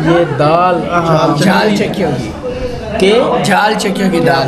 ये दाल झाल चक्कियों की झाल चक्कियों की दाल।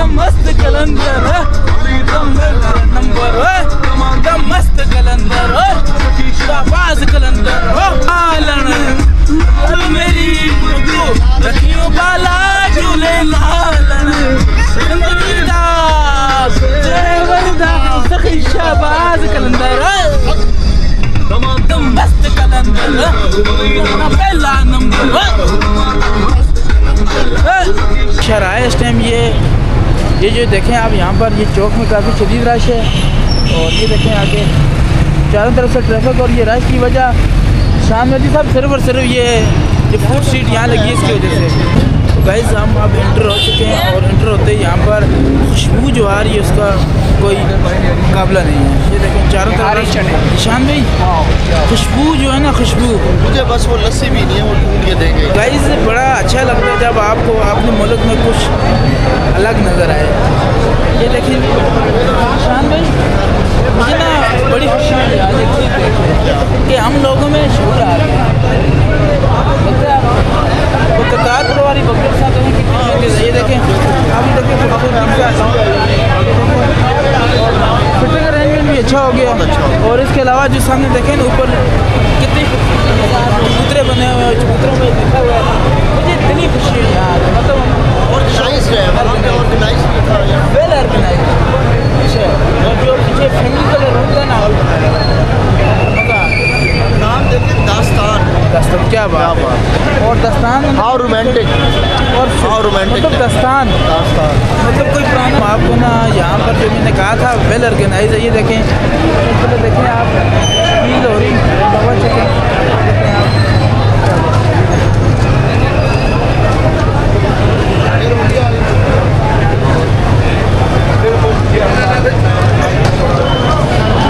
मस्त कलंदर नंबर मस्त कलंदर शाबाज कलंदर मेरी रखियो बाला झूले लालन शाबाज कलंदर मस्त कलंदर पहला नंबर शराय इस टाइम ये जो देखें आप यहाँ पर ये चौक में काफ़ी शदीद रश है और ये देखें आगे चारों तरफ से ट्रैफिक और ये रश की वजह शाम में साहब सिर्फ और सिर्फ ये फूड स्ट्रीट यहाँ लगी है इसकी वजह से। तो गाइस हम अब इंटर हो चुके हैं और इंटर होते ही यहाँ पर खुशबू जो आ रही है उसका कोई मुकाबला नहीं है। ये देखें चारों तरफ निशान भाई खुशबू जो है ना खुशबू मुझे बस वो लस्सी भी नहीं है वो ढूंढ के देंगे। गाइस बड़ा अच्छा लगता है जब आपको अपने मुल्क में कुछ अलग नज़र आए। ये देखिए निशान भाई मुझे ना बड़ी खुशी है आज एक चीज़ कि हम लोगों में शूर आ रहा है। वो कतार वाली बकरी के साथ ये देखें आप देखें फिटिंग अरेंजमेंट भी अच्छा हो गया और इसके अलावा जो सामने देखें ना ऊपर कितने चबूतरे बने हुए हैं चबूतरों में लिखा हुआ है मुझे इतनी खुशी है यार मतलब वेल ऑर्गेनाइज और जो पीछे फैमिली का रूम था ना नाम देखिए दास्तान क्या बात है और दास्तान हाउ रोमांटिक मतलब दास्तान मतलब कोई पुराना आपको ना यहाँ पर जो मैंने कहा था वेल ऑर्गेनाइज है। ये देखें देखें आप फील हो रही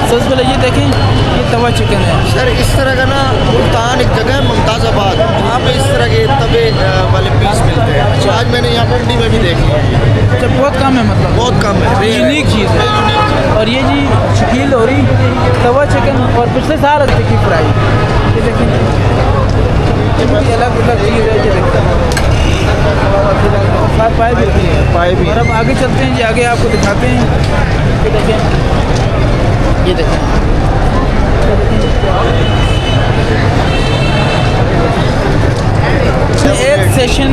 सबसे पहले ये देखें ये तवा चिकन है सर। इस तरह का ना मुल्तान एक जगह है मुमताज़ाबाद वहाँ पे इस तरह के तवे वाले पीस मिलते हैं। अच्छा आज मैंने यहाँ मंडी में भी देख लिया। अच्छा बहुत कम है मतलब बहुत कम है यूनिक चीज़ है। और ये जी शकील हो रही तवा चिकन और पिछले साल की फ्राई ये देखें अलग अलग चीज़ है। ये देखते हैं पाए भी और अब आगे चलते हैं जी आगे आपको दिखाते हैं। ये देखें ये देखें एक सेक्शन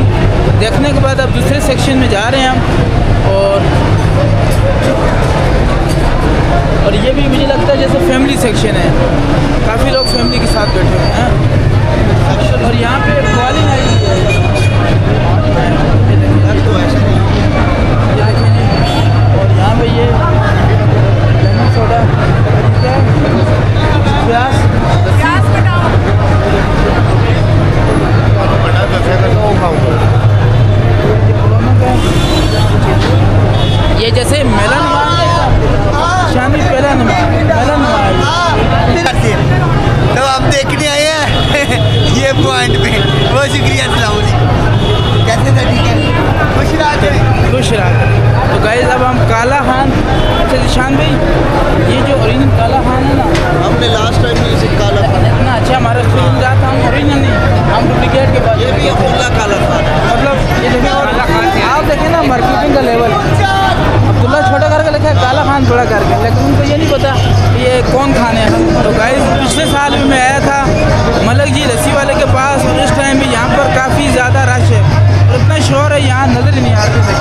देखने के बाद अब दूसरे सेक्शन में जा रहे हैं हम और ये भी मुझे लगता है जैसे फैमिली सेक्शन है काफ़ी लोग फैमिली के साथ बैठे हुए हैं और यहाँ पे कॉलिंग आई है और यहाँ पे ये लेमन सोडा प्याज ये जैसे मेलन शामी पहला मेलन तो आप देखने आए हैं ये पॉइंट पे बहुत शुक्रिया कैसे था ठीक है खुश रहा। तो गाइस अब हम काला खान अच्छा निशान भाई ये जो ओरिजिनल काला खान है ना हमने लास्ट टाइम भी इसे काला खान इतना अच्छा हमारा फील रहा था हम ओरिजिनल नहीं हम डुप्लीकेट के बाद ये भी अब्दुल्ला काला खान है मतलब ये देखिए आप देखें ना मार्केटिंग का लेवल अब्दुल्ला छोटा करके लिखा है काला खान बड़ा करके लेकिन उनको ये नहीं पता ये कौन खान है। तो गाइस पिछले साल भी मैं आया था मलक जी लस्सी वाले के पास और इस टाइम भी यहाँ पर काफ़ी ज़्यादा रश है और इतना शोर है यहाँ नज़र ही नहीं आती थी।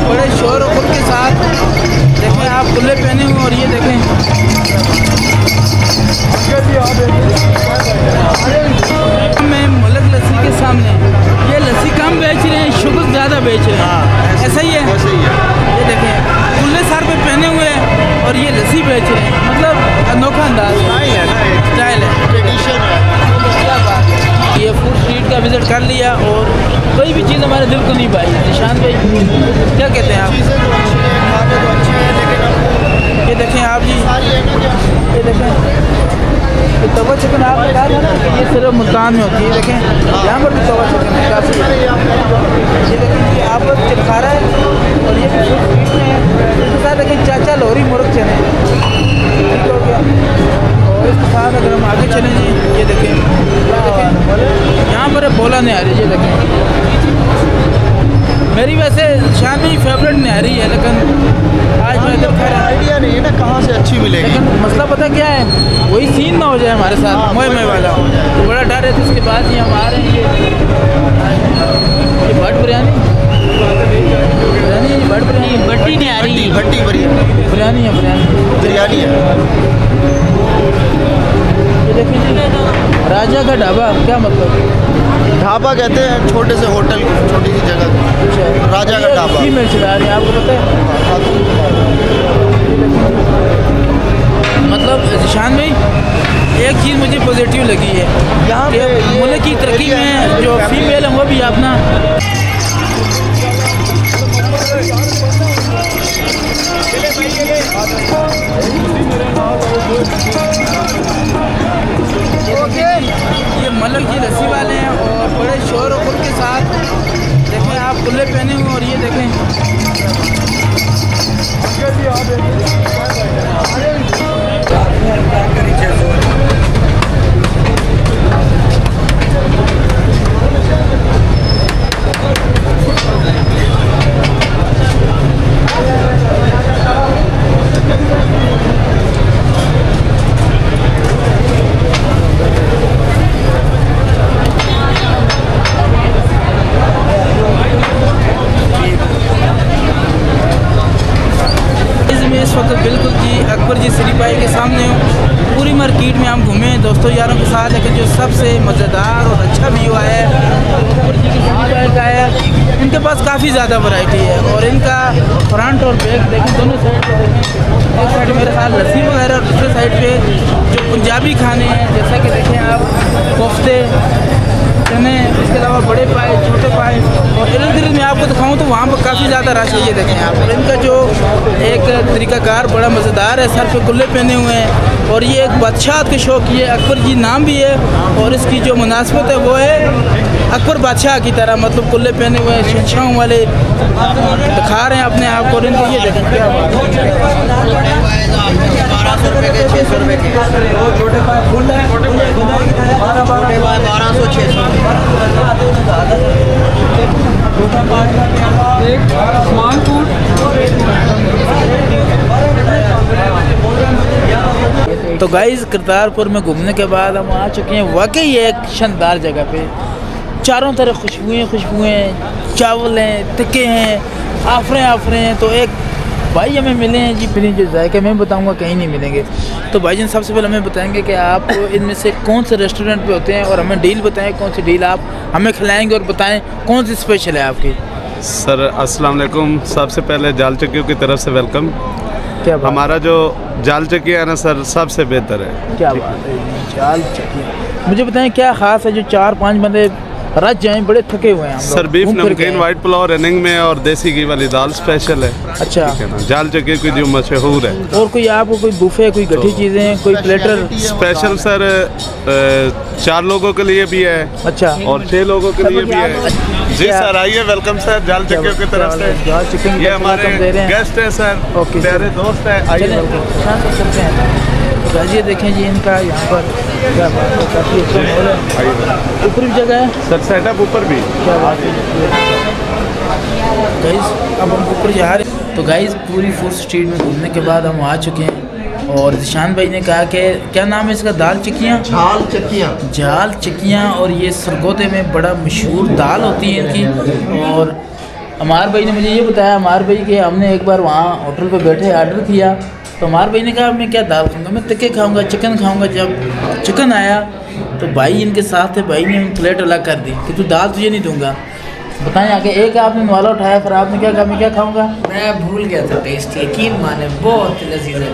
बड़े शोर और खुल के साथ देखें आप खुले पहने हुए। और ये देखें मैं मलक लस्सी के सामने ये लस्सी कम बेच रहे हैं, शुगर ज़्यादा बेच रहे हैं। ऐसा ही है, ये देखें खुले सर पे पहने हुए हैं और ये लस्सी बेच रहे हैं। मतलब अनोखा अंदाज है, स्टाइल है, ट्रेडिशन है। क्या बात है। ये फूड स्ट्रीट का विज़िट कर लिया और कोई भी चीज़ हमारे दिल को नहीं भाई। निशान भाई क्या कहते हैं आप? ये देखें आप जी, ये देखें ये तवा चिकन आपने कहा था ना कि ये सिर्फ मुल्तान में होती है। देखें यहाँ पर भी तवा चिकन है काफ़ी। ये देखें ये आप खा रहा है और ये भी फूड स्ट्रीट में है। इसके साथ देखें चाचा लोहरी मुर्ग चने ठीक हो गया। और इसके साथ अगर हम आगे चलें जी, ये देखें यहाँ पर बोला निहारी। ये देखें मेरी वैसे शामी फेवरेट निहारी है, लेकिन आज मैं आइडिया नहीं है ना कहाँ से अच्छी मिलेगी। लेकिन मसला पता क्या है, वही सीन ना हो जाए हमारे साथ मोए में वाला। तो बड़ा डर है। तो इसके बाद ही हम आ रहे हैं ये भट बिरयानी भट बिरयानी भट्टी नहीं आ रही, भट्टी बिरयानी है, बिरयानी है। ये देखिए राजा का ढाबा, क्या मतलब? ढाबा कहते हैं छोटे से होटल, छोटी सी जगह, राजा का ढाबा। फीमेल चला रहे हैं, आपको पता है। मतलब निशान भाई एक चीज़ मुझे पॉजिटिव लगी है यहाँ पे मुल्क की तरक्की में जो फीमेल है वो भी अपना ये मलक की लस्सी वाले हैं और बड़े शोर और खुल के साथ देखें आप खुले पहने हुए। और ये देखें इस वक्त बिल्कुल जी अकबर जी श्री भाई के सामने हूँ। पूरी मार्केट में हम घूमे दोस्तों यारों के साथ, लेकिन जो सबसे मज़ेदार और अच्छा व्यू आया है अकबर जी के श्री भाई का है। इनके पास काफ़ी ज़्यादा वैरायटी है और इनका फ्रंट और बैक देखें दोनों साइड पे देखें। एक साइड मेरे ख्याल लस्सी वगैरह और दूसरे साइड पे जो पंजाबी खाने हैं जैसा कि देखें आप कोफ्ते चने, इसके अलावा बड़े पाए छोटे पाए। और इधर गिर्द में आपको दिखाऊं तो वहाँ पर काफ़ी ज़्यादा रश है। ये देखें आप, और इनका जो एक तरीक़ाकार बड़ा मज़ेदार है, सर पे कुल्ले पहने हुए हैं और ये एक बादशाह के शौक, ये अकबर जी नाम भी है और इसकी जो मुनासबत है वो है अकबर बादशाह की तरह, मतलब कुल्ले पहने हुए हैं, शहंशाहों वाले दिखा रहे हैं अपने आप को। इनको ये देखें क्या 1200 रुपये के, 600 रुपये के, छोटे पाए फुल है 1200 600। तो गाइस करतारपुर में घूमने के बाद हम आ चुके हैं वाकई एक शानदार जगह पे। चारों तरफ खुशबुएं, चावल हैं, टिक्के हैं, आफरे हैं। तो एक भाई हमें मिले हैं जी, फिर जो जायके मैं बताऊंगा कहीं नहीं मिलेंगे। तो भाईजान सबसे पहले हमें बताएंगे कि आप इनमें से कौन से रेस्टोरेंट पे होते हैं और हमें डील बताएं, कौन सी डील आप हमें खिलाएंगे और बताएं कौन सी स्पेशल है आपकी। सर अस्सलाम वालेकुम, सबसे पहले जाल चक्कियों की तरफ से वेलकम। क्या बात? हमारा जो जाल चक्की है ना सर, सबसे बेहतर है। क्या बात है, जाल चक्की। मुझे बताएं क्या ख़ास है जो 4-5 बंदे रच जाएं, बड़े थके हुए हैं हम सर। लोग बीफ घूम फिर के नमकीन वाइट पुलाव रनिंग में और देसी घी वाली दाल स्पेशल है। अच्छा, ठीक है ना, जाल चक्की की जो मशहूर है। और कोई आपको कोई बुफे, कोई गठी चीज़ें, कोई प्लेटर स्पेशल सर 4 लोगों के लिए भी है अच्छा और 6 लोगों के लिए भी है। जी सर आइए, वेलकम सर जाल चक्कियों की तरफ से। जाल चिकन ये हमारे गेस्ट हैं सर, ओके प्यारे दोस्त हैं, आइए वेलकम। चलते हैं। तो ये देखें जी इनका यहाँ पर क्या बात है, काफ़ी अच्छा माहौल है। ऊपर भी जगह है सर, सेटअप ऊपर भी। क्या बात है गाइस, अब हम ऊपर जा रहे हैं। तो गाइस पूरी फूड स्ट्रीट में घूमने के बाद हम आ चुके हैं और जिशान भाई ने कहा कि क्या नाम है इसका, दाल चक्कियाँ, जाल चक्कियाँ। और ये सरगोदे में बड़ा मशहूर दाल होती है इनकी। और अमार भाई ने मुझे ये बताया, अमार भाई कि हमने एक बार वहाँ होटल पे बैठे आर्डर किया तो अमार भाई ने कहा मैं क्या दाल खाऊंगा, मैं टिक्के खाऊंगा, चिकन खाऊंगा। जब चिकन आया तो भाई इनके साथ थे, भाई ने प्लेट अलग कर दी कि तू दाल तुझे नहीं दूंगा। बताएं आगे, एक आपने नवाला उठाया, फिर आपने क्या कहा मैं क्या खाऊंगा? मैं भूल गया था टेस्ट, यकीन माने बहुत लजीज है।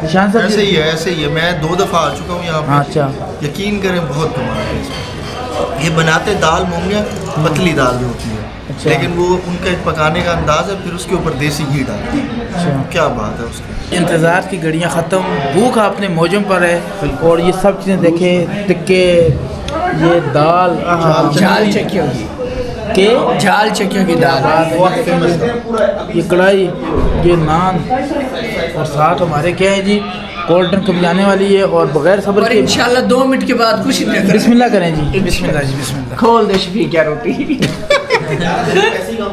निशान साहब ऐसे ही है, ऐसे ही है। मैं 2 दफ़ा आ चुका हूँ यहाँ पे। अच्छा, यकीन करें बहुत कमाल है इसमें। ये बनाते दाल मूंगे, पतली दाल जो होती है, अच्छा। लेकिन वो उनका एक पकाने का अंदाज है, फिर उसके ऊपर देसी घी डालते हैं। अच्छा। क्या बात है उसकी। इंतज़ार की घड़ियाँ ख़त्म, भूख आपने मौजों पर है और ये सब चीज़ें देखें, टिक्के, ये दाल, झाल चक्कियों की के झाल चक्कियों की दाल, ये कढ़ाई, ये नान और साथ हमारे क्या है जी, कोल्ड ड्रिंक कब जाने वाली है और बगैर सब्र और के इंशाल्लाह 2 मिनट के बाद कुछ नहीं करें। बिस्मिल्लाह करें जी, बिस्मिल्लाह जी, बिस्मिल्लाह। खोल दे शफीक क्या रोटी।